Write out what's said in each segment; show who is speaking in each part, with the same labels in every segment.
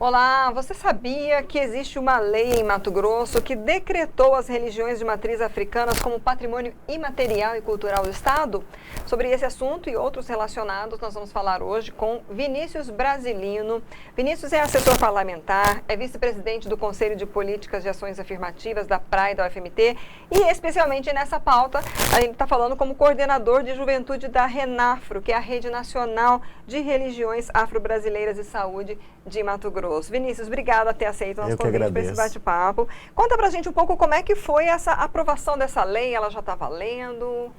Speaker 1: Olá, você sabia que existe uma lei em Mato Grosso que decretou as religiões de matriz africanas como patrimônio imaterial e cultural do Estado? Sobre esse assunto e outros relacionados, nós vamos falar hoje com Vinícius Brasilino. Vinícius é assessor parlamentar, é vice-presidente do Conselho de Políticas de Ações Afirmativas da PRAE da UFMT e, especialmente nessa pauta, a gente está falando como coordenador de juventude da RENAFRO, que é a Rede Nacional de Religiões Afro-Brasileiras e Saúde de Mato Grosso. Vinícius, obrigada por ter aceito o nosso convite para esse bate-papo. Conta pra gente um pouco como é que foi essa aprovação dessa lei, ela já está valendo?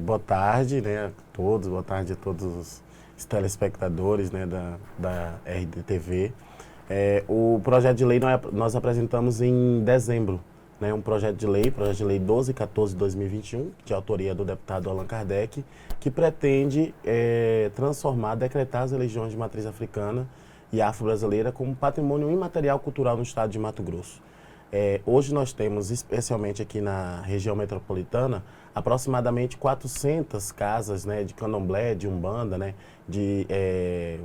Speaker 2: Boa tarde, né, a todos, boa tarde a todos os telespectadores, né, da RDTV. O projeto de lei nós apresentamos em dezembro, né, um projeto de lei 1214 de 2021, de autoria do deputado Allan Kardec, que pretende decretar as religiões de matriz africana e afro-brasileira como patrimônio imaterial cultural no estado de Mato Grosso. Hoje nós temos, especialmente aqui na região metropolitana, aproximadamente 400 casas, né, de candomblé, de umbanda, né,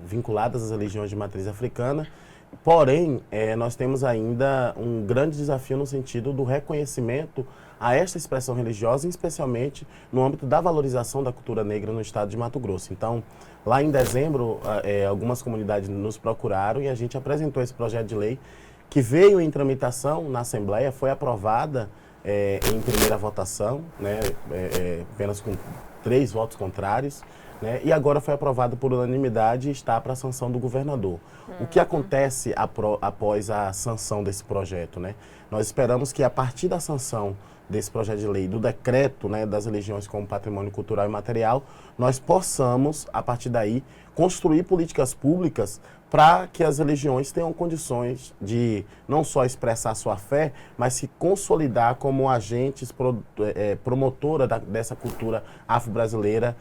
Speaker 2: vinculadas às religiões de matriz africana. Porém, nós temos ainda um grande desafio no sentido do reconhecimento a esta expressão religiosa, especialmente no âmbito da valorização da cultura negra no estado de Mato Grosso. Então, lá em dezembro, algumas comunidades nos procuraram e a gente apresentou esse projeto de lei que veio em tramitação na Assembleia, foi aprovada em primeira votação, né, apenas com 3 votos contrários, né, e agora foi aprovado por unanimidade e está para a sanção do governador. O que acontece após a sanção desse projeto, né? Nós esperamos que a partir da sanção desse projeto de lei, do decreto, né, das religiões como patrimônio cultural e material, nós possamos, a partir daí, construir políticas públicas para que as religiões tenham condições de não só expressar sua fé, mas se consolidar como agentes promotora dessa cultura afro-brasileira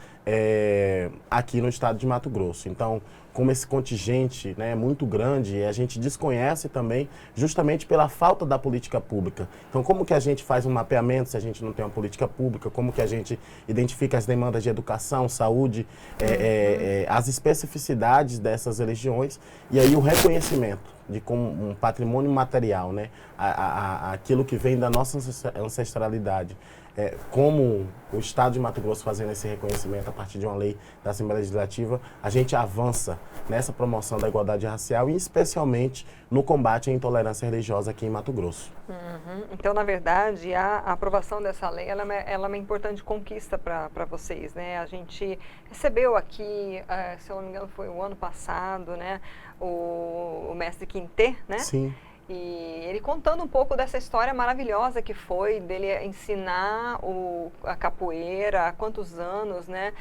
Speaker 2: aqui no estado de Mato Grosso. Então, como esse contingente, né, é muito grande, a gente desconhece também justamente pela falta da política pública. Então, como que a gente faz um mapeamento se a gente não tem uma política pública? Como que a gente identifica as demandas de educação, saúde, as especificidades dessas religiões e aí o reconhecimento de como um patrimônio material, né, aquilo que vem da nossa ancestralidade. Como o Estado de Mato Grosso fazendo esse reconhecimento a partir de uma lei da Assembleia Legislativa, a gente avança nessa promoção da igualdade racial e especialmente no combate à intolerância religiosa aqui em Mato Grosso.
Speaker 1: Então, na verdade, a aprovação dessa lei ela é uma importante conquista para vocês, né? A gente recebeu aqui, se eu não me engano, foi o ano passado, né, o mestre Quintê, né?
Speaker 2: Sim.
Speaker 1: E ele contando um pouco dessa história maravilhosa que foi dele ensinar a capoeira há quantos anos, né?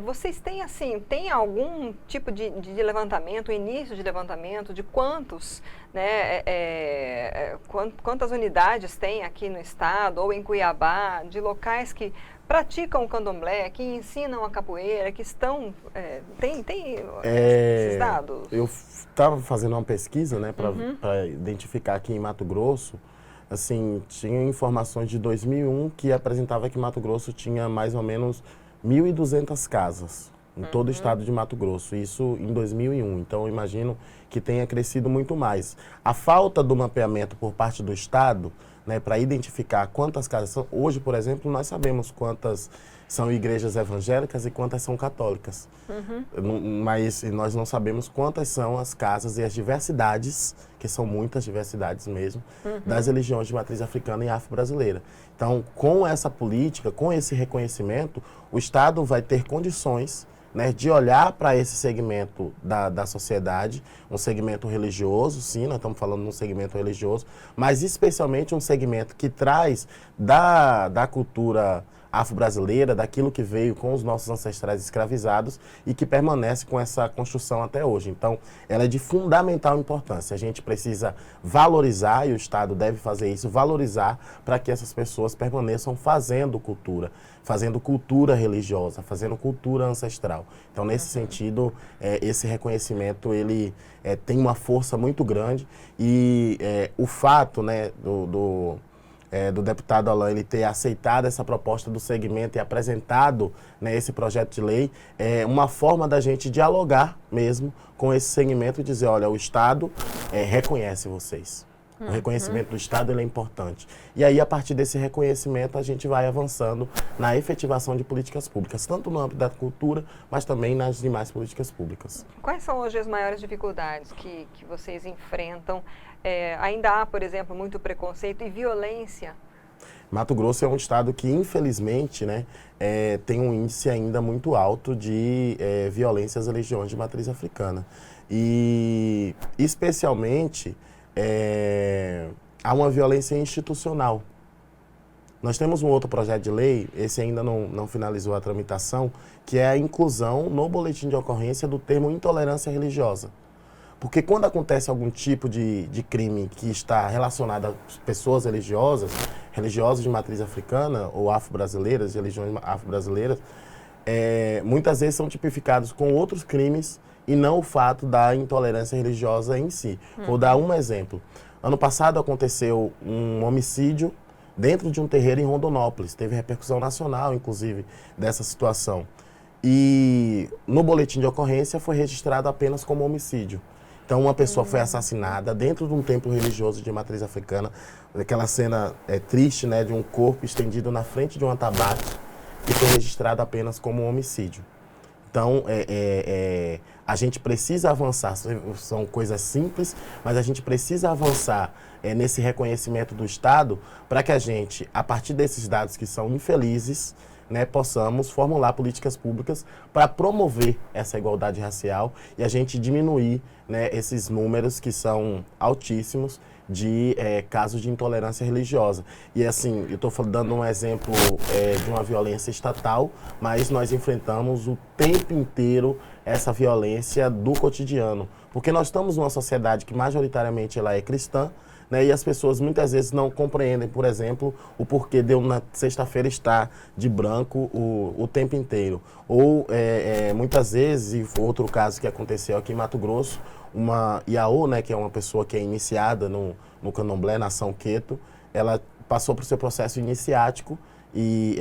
Speaker 1: Vocês têm, assim, tem algum tipo de levantamento, início de levantamento, de quantos, né, quantas unidades tem aqui no estado ou em Cuiabá, de locais que praticam o candomblé, que ensinam a capoeira, que estão... tem esses dados?
Speaker 2: Eu estava fazendo uma pesquisa, né, para identificar aqui em Mato Grosso, assim, tinha informações de 2001 que apresentava que Mato Grosso tinha mais ou menos 1.200 casas em todo o estado de Mato Grosso, isso em 2001. Então, eu imagino que tenha crescido muito mais. A falta do mapeamento por parte do Estado, né, para identificar quantas casas são. Hoje, por exemplo, nós sabemos quantas são igrejas evangélicas e quantas são católicas. Mas nós não sabemos quantas são as casas e as diversidades, que são muitas diversidades mesmo, das religiões de matriz africana e afro-brasileira. Então, com essa política, com esse reconhecimento, o Estado vai ter condições, né, de olhar para esse segmento da sociedade, um segmento religioso, sim, nós estamos falando de um segmento religioso, mas especialmente um segmento que traz da cultura afro-brasileira, daquilo que veio com os nossos ancestrais escravizados e que permanece com essa construção até hoje. Então, ela é de fundamental importância. A gente precisa valorizar, e o Estado deve fazer isso, valorizar para que essas pessoas permaneçam fazendo cultura religiosa, fazendo cultura ancestral. Então, nesse sentido, esse reconhecimento, ele tem uma força muito grande e o fato, né, do deputado Alain ele ter aceitado essa proposta do segmento e apresentado, né, esse projeto de lei, é uma forma da gente dialogar mesmo com esse segmento e dizer, olha, o Estado reconhece vocês. O reconhecimento do Estado ele é importante. E aí, a partir desse reconhecimento, a gente vai avançando na efetivação de políticas públicas, tanto no âmbito da cultura, mas também nas demais políticas públicas.
Speaker 1: Quais são hoje as maiores dificuldades que vocês enfrentam? Ainda há, por exemplo, muito preconceito e violência?
Speaker 2: Mato Grosso é um estado que, infelizmente, né, tem um índice ainda muito alto de violência às religiões de matriz africana. E, especialmente, há uma violência institucional. Nós temos um outro projeto de lei, esse ainda não finalizou a tramitação, que é a inclusão no boletim de ocorrência do termo intolerância religiosa. Porque quando acontece algum tipo de crime que está relacionado a pessoas religiosas de matriz africana ou afro-brasileiras, de religiões afro-brasileiras, muitas vezes são tipificados com outros crimes e não o fato da intolerância religiosa em si. Vou dar um exemplo. Ano passado aconteceu um homicídio dentro de um terreiro em Rondonópolis. Teve repercussão nacional, inclusive, dessa situação. E no boletim de ocorrência foi registrado apenas como homicídio. Então, uma pessoa foi assassinada dentro de um templo religioso de matriz africana. Aquela cena triste, né, de um corpo estendido na frente de um atabaque e foi registrado apenas como um homicídio. Então, a gente precisa avançar, são coisas simples, mas a gente precisa avançar nesse reconhecimento do Estado para que a gente, a partir desses dados que são infelizes, né, possamos formular políticas públicas para promover essa igualdade racial e a gente diminuir, né, esses números que são altíssimos de casos de intolerância religiosa. E assim, eu estou dando um exemplo de uma violência estatal, mas nós enfrentamos o tempo inteiro essa violência do cotidiano. Porque nós estamos numa sociedade que majoritariamente ela é cristã, né, e as pessoas muitas vezes não compreendem, por exemplo, o porquê de eu na sexta-feira estar de branco o tempo inteiro. Ou muitas vezes, e outro caso que aconteceu aqui em Mato Grosso, uma Iaô, né, que é uma pessoa que é iniciada no candomblé, na ação Queto, ela passou por seu processo iniciático e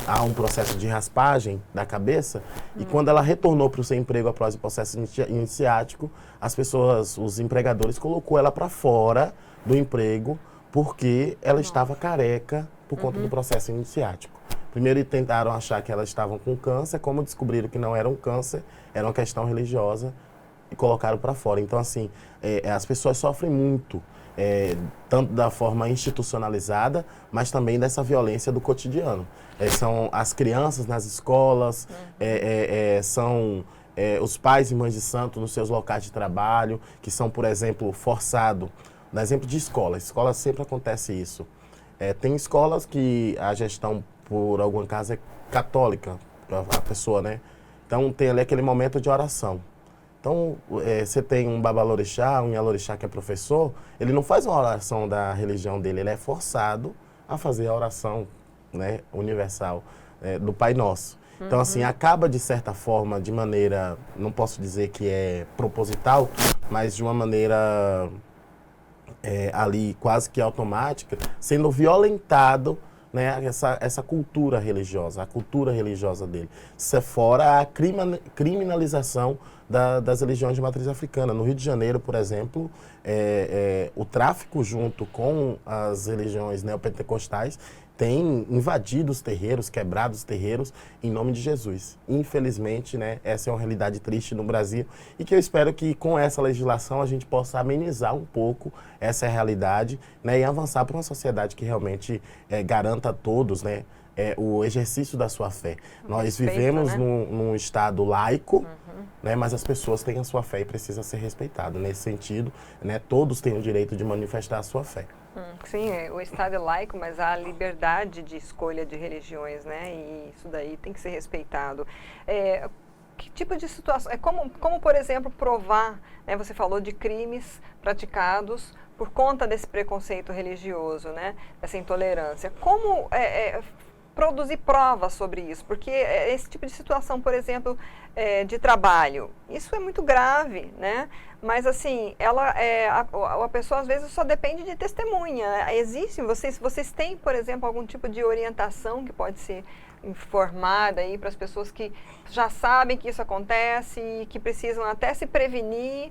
Speaker 2: há um processo de raspagem da cabeça e quando ela retornou para o seu emprego após o processo iniciático, as pessoas, os empregadores, colocou ela para fora do emprego porque ela estava careca por conta do processo iniciático. Primeiro tentaram achar que ela estava com câncer, como descobriram que não era um câncer, era uma questão religiosa, e colocaram para fora. Então, assim, as pessoas sofrem muito, tanto da forma institucionalizada, mas também dessa violência do cotidiano. São as crianças nas escolas, são os pais e mães de santo nos seus locais de trabalho, que são, por exemplo, forçados. No exemplo de escola sempre acontece isso. Tem escolas que a gestão, por algum caso, é católica, a pessoa, né? Então, tem ali aquele momento de oração. Então, você tem um babalorixá, um ialorixá que é professor, ele não faz uma oração da religião dele, ele é forçado a fazer a oração, né, universal do Pai Nosso. Então, assim, acaba de certa forma, de maneira, não posso dizer que é proposital, mas de uma maneira ali quase que automática, sendo violentado, né, essa cultura religiosa, a cultura religiosa dele. Isso é fora a criminalização das religiões de matriz africana. No Rio de Janeiro, por exemplo, o tráfico junto com as religiões neopentecostais tem invadido os terreiros, quebrado os terreiros em nome de Jesus. Infelizmente, né, essa é uma realidade triste no Brasil e que eu espero que com essa legislação a gente possa amenizar um pouco essa realidade, né, e avançar para uma sociedade que realmente garanta a todos, né, o exercício da sua fé. Nós vivemos, né, num estado laico, né, mas as pessoas têm a sua fé e precisa ser respeitado. Nesse sentido, né, todos têm o direito de manifestar a sua fé.
Speaker 1: Sim, o Estado é laico, mas há liberdade de escolha de religiões, né? E isso daí tem que ser respeitado. Que tipo de situação? Como, por exemplo, provar, né? Você falou de crimes praticados por conta desse preconceito religioso, né? Essa intolerância. Como produzir provas sobre isso, porque esse tipo de situação, por exemplo, de trabalho, isso é muito grave, né? Mas assim, a pessoa às vezes só depende de testemunha. Vocês têm, por exemplo, algum tipo de orientação que pode ser informada aí para as pessoas que já sabem que isso acontece e que precisam até se prevenir,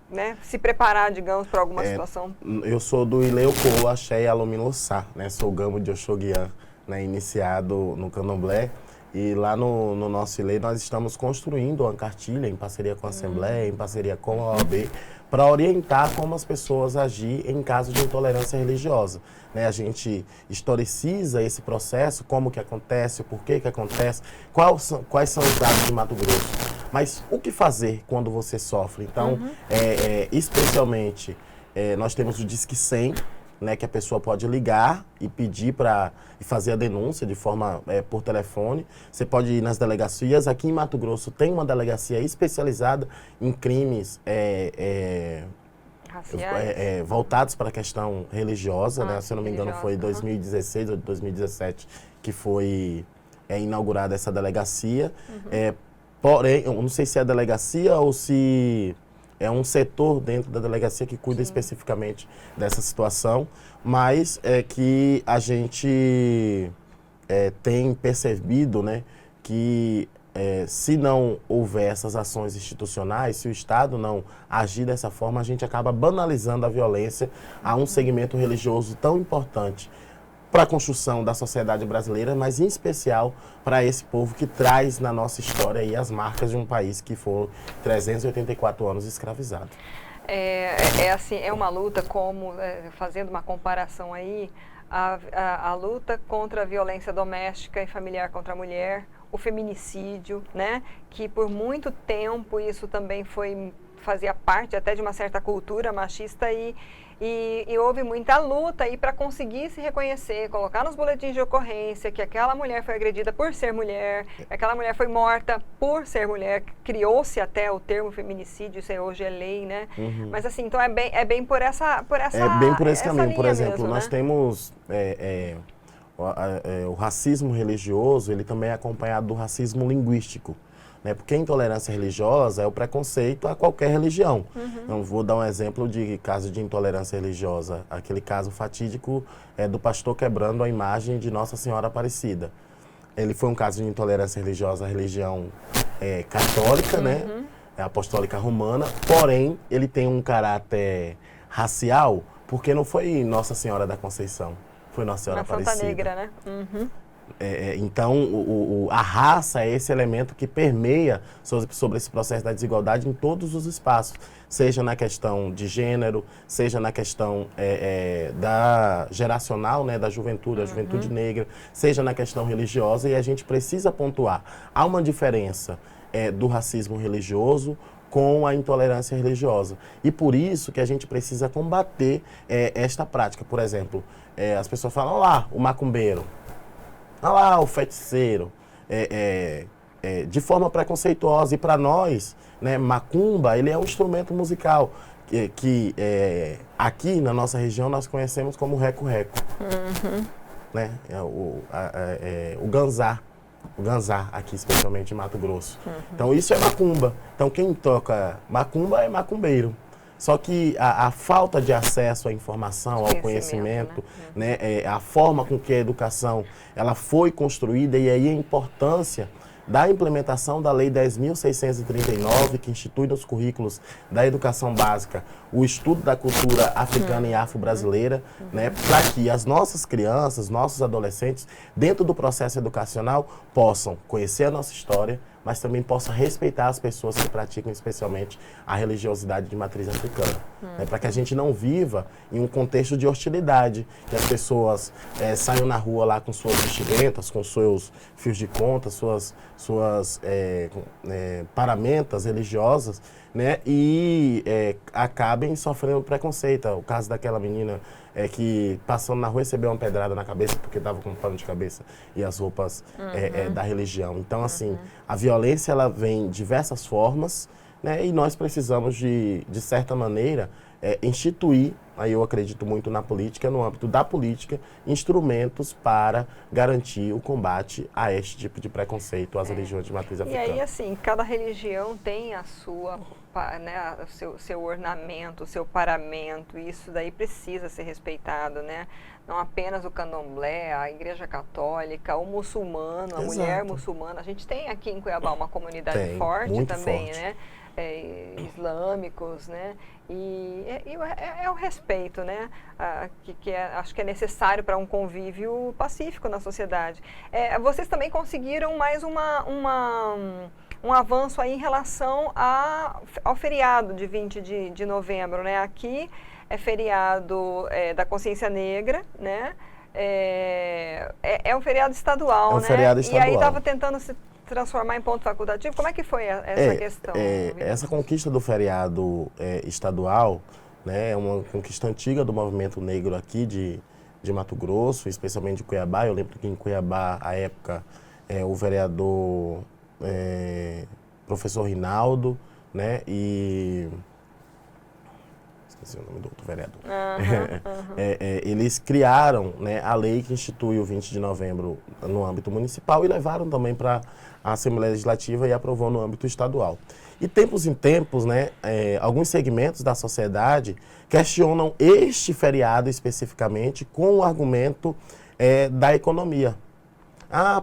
Speaker 1: né, se preparar, digamos, para alguma situação?
Speaker 2: Eu sou do Ileuco, Axé e Alomilossá, né? Sou gamo de Oxoguian, né? Iniciado no Candomblé. E lá no nosso Ilê nós estamos construindo uma cartilha em parceria com a Assembleia, em parceria com a OAB, para orientar como as pessoas agir em caso de intolerância religiosa. Né? A gente historiciza esse processo, como que acontece, o porquê que acontece, quais são os dados de Mato Grosso. Mas o que fazer quando você sofre? Então, especialmente, nós temos o Disque 100, né, que a pessoa pode ligar e pedir para fazer a denúncia de forma por telefone. Você pode ir nas delegacias. Aqui em Mato Grosso tem uma delegacia especializada em crimes voltados para a questão religiosa. Né? Se eu não me engano, foi em 2016 ou 2017 que foi inaugurada essa delegacia. Porém, eu não sei se é a delegacia ou se é um setor dentro da delegacia que cuida especificamente dessa situação, mas é que a gente tem percebido, né, que se não houver essas ações institucionais, se o Estado não agir dessa forma, a gente acaba banalizando a violência a um segmento religioso tão importante para a construção da sociedade brasileira, mas em especial para esse povo que traz na nossa história aí as marcas de um país que foi 384 anos escravizado.
Speaker 1: É uma luta fazendo uma comparação aí, a luta contra a violência doméstica e familiar contra a mulher, o feminicídio, né? Que por muito tempo isso também fazia parte até de uma certa cultura machista e houve muita luta aí para conseguir se reconhecer, colocar nos boletins de ocorrência que aquela mulher foi agredida por ser mulher, que aquela mulher foi morta por ser mulher, criou-se até o termo feminicídio, isso hoje é lei, né? Mas assim, então é bem por essa
Speaker 2: É bem por esse caminho. Por exemplo,
Speaker 1: mesmo,
Speaker 2: nós
Speaker 1: né?
Speaker 2: temos o racismo religioso, ele também é acompanhado do racismo linguístico. Né? Porque a intolerância religiosa é o preconceito a qualquer religião. Então, vou dar um exemplo de caso de intolerância religiosa. Aquele caso fatídico do pastor quebrando a imagem de Nossa Senhora Aparecida. Ele foi um caso de intolerância religiosa à religião católica, né? Apostólica romana, porém, ele tem um caráter racial, porque não foi Nossa Senhora da Conceição, foi Nossa Senhora Aparecida.
Speaker 1: Santa Negra, né?
Speaker 2: Então, a raça é esse elemento que permeia sobre esse processo da desigualdade em todos os espaços, seja na questão de gênero, seja na questão da geracional, né, da juventude, a juventude negra, seja na questão religiosa, e a gente precisa pontuar. Há uma diferença do racismo religioso com a intolerância religiosa. E por isso que a gente precisa combater esta prática. Por exemplo, as pessoas falam, olha lá, o macumbeiro. Olha lá, o feiticeiro, de forma preconceituosa. E para nós, né, macumba, ele é um instrumento musical que aqui na nossa região nós conhecemos como reco-reco. Né? O ganzá. O ganzá, aqui especialmente em Mato Grosso. Então isso é macumba. Então quem toca macumba é macumbeiro. Só que a falta de acesso à informação, ao conhecimento, né? A forma com que a educação ela foi construída, e aí a importância da implementação da Lei 10.639, que institui nos currículos da educação básica o estudo da cultura africana e afro-brasileira, né, para que as nossas crianças, nossos adolescentes, dentro do processo educacional, possam conhecer a nossa história, mas também possam respeitar as pessoas que praticam especialmente a religiosidade de matriz africana. Né, para que a gente não viva em um contexto de hostilidade, que as pessoas saiam na rua lá com suas vestimentas, com seus fios de conta, suas paramentas religiosas, né, e acabem sofrendo preconceito. O caso daquela menina que passando na rua recebeu uma pedrada na cabeça porque estava com um pano de cabeça e as roupas da religião. Então, assim, a violência ela vem de diversas formas, né, e nós precisamos, de certa maneira, instituir, aí eu acredito muito na política, no âmbito da política, instrumentos para garantir o combate a este tipo de preconceito às religiões de matriz africana.
Speaker 1: E aí, assim, cada religião tem a sua, né, o seu ornamento, o seu paramento, e isso daí precisa ser respeitado, né? Não apenas o candomblé, a igreja católica, o muçulmano, a mulher muçulmana. A gente tem aqui em Cuiabá uma comunidade forte também, né? Islâmicos, né? E é o respeito, né? Acho que é necessário para um convívio pacífico na sociedade. Vocês também conseguiram mais um avanço aí em relação ao feriado de 20 de novembro, né? Aqui é feriado da consciência negra, né? É um feriado estadual, né?
Speaker 2: Feriado estadual.
Speaker 1: E aí estava tentando se transformar em ponto facultativo. Como é que foi essa questão?
Speaker 2: Essa conquista do feriado estadual, né, é uma conquista antiga do movimento negro aqui de Mato Grosso, especialmente de Cuiabá. Eu lembro que em Cuiabá, à época, o vereador professor Rinaldo, né, e... esqueci o nome do outro vereador. Eles criaram, né, a lei que institui o 20 de novembro no âmbito municipal e levaram também para a Assembleia Legislativa e aprovou no âmbito estadual. E tempos em tempos, né, alguns segmentos da sociedade questionam este feriado especificamente com o argumento da economia.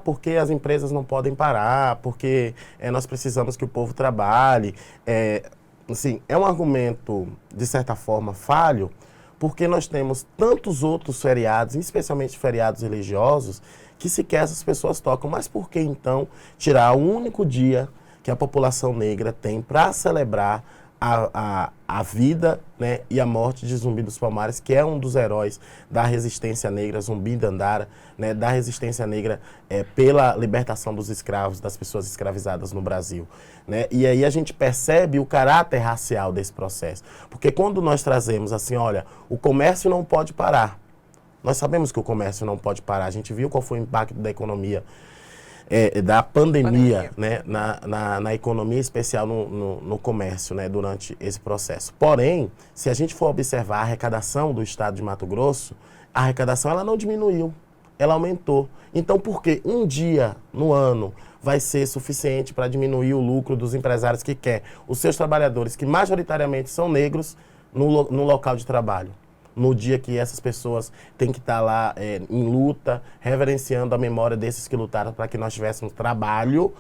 Speaker 2: Porque as empresas não podem parar, porque nós precisamos que o povo trabalhe. Assim, é um argumento, de certa forma, falho, porque nós temos tantos outros feriados, especialmente feriados religiosos, que sequer essas pessoas tocam. Mas por que, então, tirar o único dia que a população negra tem para celebrar a vida, né, e a morte de Zumbi dos Palmares, que é um dos heróis da resistência negra, Zumbi Dandara, né, da resistência negra pela libertação dos escravos, das pessoas escravizadas no Brasil, né? E aí a gente percebe o caráter racial desse processo. Porque quando nós trazemos assim, olha, o comércio não pode parar. Nós sabemos que o comércio não pode parar. A gente viu qual foi o impacto da economia, da pandemia, né, na economia, especial no comércio, né, durante esse processo. Porém, se a gente for observar a arrecadação do estado de Mato Grosso, a arrecadação ela não diminuiu, ela aumentou. Então, por que um dia no ano vai ser suficiente para diminuir o lucro dos empresários que quer os seus trabalhadores, que majoritariamente são negros, no local de trabalho? No dia que essas pessoas têm que estar lá em luta, reverenciando a memória desses que lutaram para que nós tivéssemos trabalho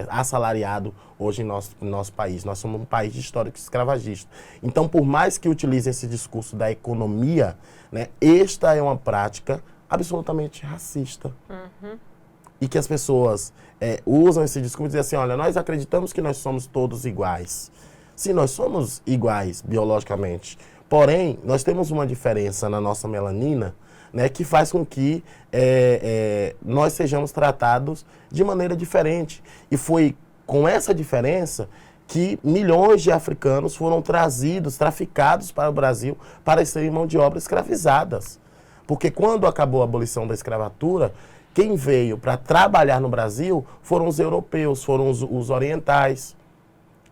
Speaker 2: assalariado hoje em nosso país. Nós somos um país histórico escravagista. Então, por mais que utilize esse discurso da economia, né, esta é uma prática absolutamente racista. E que as pessoas usam esse discurso e dizem assim, olha, nós acreditamos que nós somos todos iguais. Sim, nós somos iguais biologicamente. Porém, nós temos uma diferença na nossa melanina, né, que faz com que nós sejamos tratados de maneira diferente. E foi com essa diferença que milhões de africanos foram traficados para o Brasil para serem mão de obra escravizadas. Porque quando acabou a abolição da escravatura, quem veio para trabalhar no Brasil foram os europeus, foram os orientais.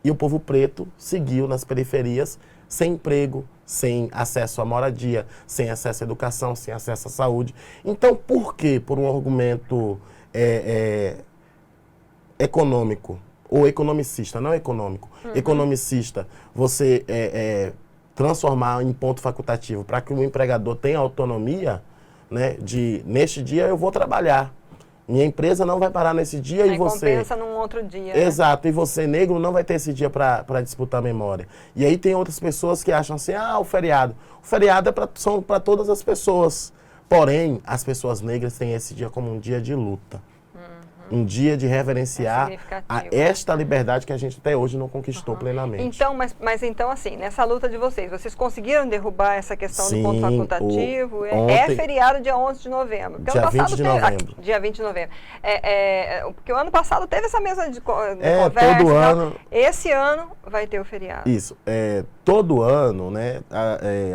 Speaker 2: E o povo preto seguiu nas periferias sem emprego, sem acesso à moradia, sem acesso à educação, sem acesso à saúde. Então, por que, por um argumento econômico, ou economicista, não econômico, economicista, você transformar em ponto facultativo para que o empregador tenha autonomia, né, neste dia eu vou trabalhar. Minha empresa não vai parar nesse dia e você...
Speaker 1: compensa num outro dia.
Speaker 2: Exato, né? E você, negro, não vai ter esse dia para disputar a memória. E aí tem outras pessoas que acham assim, o feriado. O feriado são para todas as pessoas. Porém, as pessoas negras têm esse dia como um dia de luta. Um dia de reverenciar esta liberdade que a gente até hoje não conquistou plenamente.
Speaker 1: Então, mas então, assim, nessa luta de vocês conseguiram derrubar essa questão do ponto facultativo? Ontem, feriado dia 11 de novembro.
Speaker 2: Dia 20 de novembro.
Speaker 1: Dia 20 de novembro. Porque o ano passado teve essa mesa de conversa.
Speaker 2: Todo ano.
Speaker 1: Esse ano vai ter o feriado.
Speaker 2: Isso. Todo ano, né,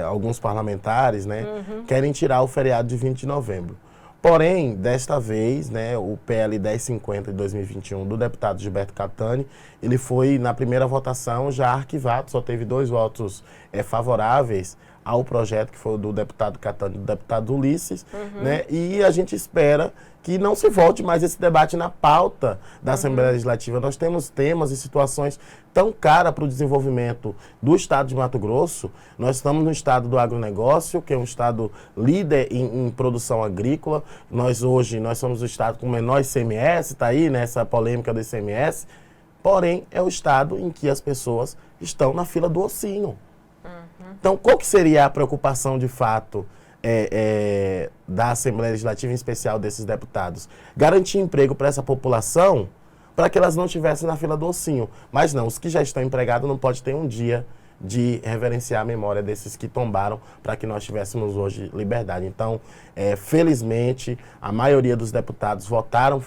Speaker 2: alguns parlamentares, né, querem tirar o feriado de 20 de novembro. Porém, desta vez, né, o PL 1050 de 2021 do deputado Gilberto Catani, ele foi, na primeira votação, já arquivado, só teve 2 votos favoráveis ao projeto, que foi o do deputado Catani e do deputado Ulisses, né, e a gente espera que não se volte mais esse debate na pauta da Assembleia Legislativa. Nós temos temas e situações tão caras para o desenvolvimento do estado de Mato Grosso. Nós estamos no estado do agronegócio, que é um estado líder em produção agrícola. Nós somos o estado com o menor ICMS, está aí nessa polêmica do ICMS. Porém, é o estado em que as pessoas estão na fila do ossinho. Então, qual que seria a preocupação de fato da Assembleia Legislativa, em especial desses deputados? Garantir emprego para essa população, para que elas não estivessem na fila do ossinho. Mas não, os que já estão empregados não pode ter um dia de reverenciar a memória desses que tombaram para que nós tivéssemos hoje liberdade. Então, felizmente, a maioria dos deputados votaram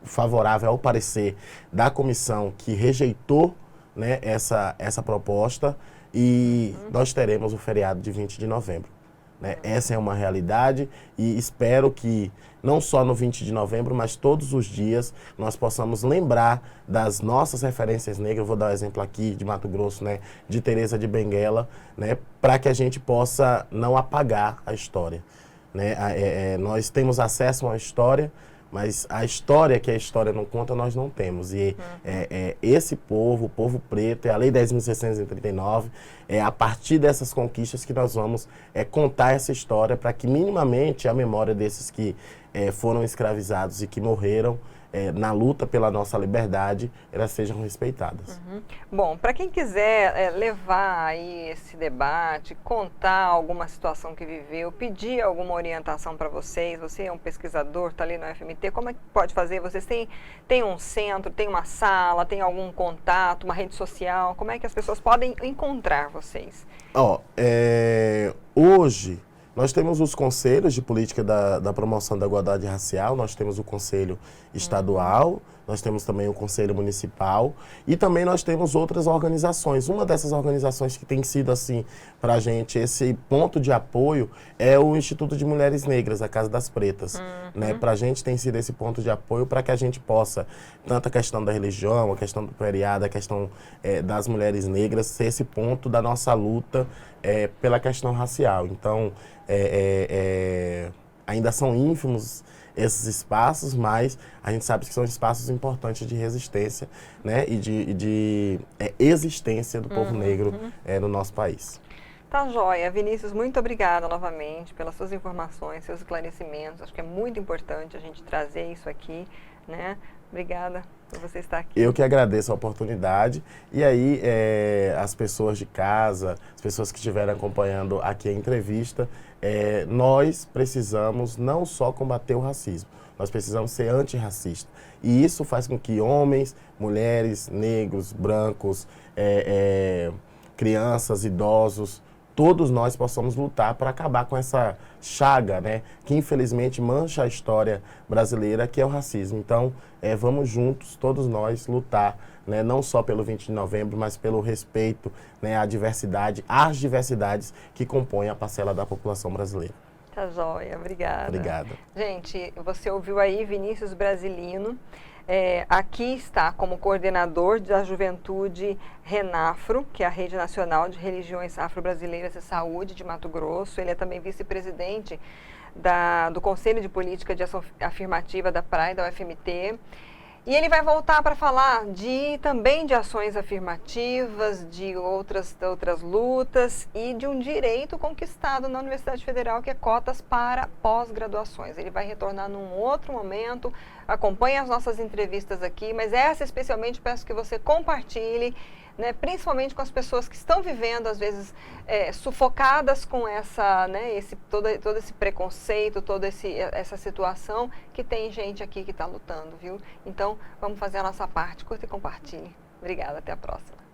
Speaker 2: favorável ao parecer da comissão que rejeitou, né, essa proposta, e nós teremos o feriado de 20 de novembro. Né? Essa é uma realidade e espero que não só no 20 de novembro, mas todos os dias nós possamos lembrar das nossas referências negras. Eu vou dar um exemplo aqui de Mato Grosso, né, de Teresa de Benguela, né, para que a gente possa não apagar a história. Né? Nós temos acesso a uma história, mas a história que a história não conta, nós não temos. E esse povo, o povo preto, é a Lei 10.639, é a partir dessas conquistas que nós vamos contar essa história para que minimamente a memória desses que foram escravizados e que morreram na luta pela nossa liberdade, elas sejam respeitadas.
Speaker 1: Bom, para quem quiser levar aí esse debate, contar alguma situação que viveu, pedir alguma orientação para vocês, você é um pesquisador, está ali no UFMT, como é que pode fazer? Vocês têm um centro, tem uma sala, tem algum contato, uma rede social? Como é que as pessoas podem encontrar vocês?
Speaker 2: Hoje, nós temos os conselhos de política da promoção da igualdade racial, nós temos o conselho estadual, nós temos também o conselho municipal e também nós temos outras organizações. Uma dessas organizações que tem sido assim para a gente, esse ponto de apoio, é o Instituto de Mulheres Negras, a Casa das Pretas. Né? Para a gente tem sido esse ponto de apoio para que a gente possa, tanto a questão da religião, a questão do feriado, a questão das mulheres negras, ser esse ponto da nossa luta pela questão racial. Então, ainda são ínfimos esses espaços, mas a gente sabe que são espaços importantes de resistência, né, e de existência do povo negro no nosso país.
Speaker 1: Tá joia. Vinícius, muito obrigada novamente pelas suas informações, seus esclarecimentos. Acho que é muito importante a gente trazer isso aqui, né? Obrigada por você estar aqui.
Speaker 2: Eu que agradeço a oportunidade. E aí, as pessoas de casa, as pessoas que estiverem acompanhando aqui a entrevista, nós precisamos não só combater o racismo, nós precisamos ser antirracista. E isso faz com que homens, mulheres, negros, brancos, crianças, idosos, todos nós possamos lutar para acabar com essa chaga, né, que infelizmente mancha a história brasileira, que é o racismo. Então, vamos juntos, todos nós, lutar, né, não só pelo 20 de novembro, mas pelo respeito, né, à diversidade, às diversidades que compõem a parcela da população brasileira.
Speaker 1: Tá joia, obrigada.
Speaker 2: Obrigada.
Speaker 1: Gente, você ouviu aí Vinícius Brasilino. Aqui está como coordenador da Juventude Renafro, que é a Rede Nacional de Religiões Afro-Brasileiras e Saúde de Mato Grosso. Ele é também vice-presidente do Conselho de Política de Ação Afirmativa da PRAE, da UFMT. E ele vai voltar para falar também de ações afirmativas, de outras lutas e de um direito conquistado na Universidade Federal, que é cotas para pós-graduações. Ele vai retornar num outro momento, acompanhe as nossas entrevistas aqui, mas essa especialmente peço que você compartilhe, né, principalmente com as pessoas que estão vivendo, às vezes, sufocadas com todo esse preconceito, toda essa situação, que tem gente aqui que está lutando, viu? Então, vamos fazer a nossa parte, curta e compartilhe. Obrigada, até a próxima.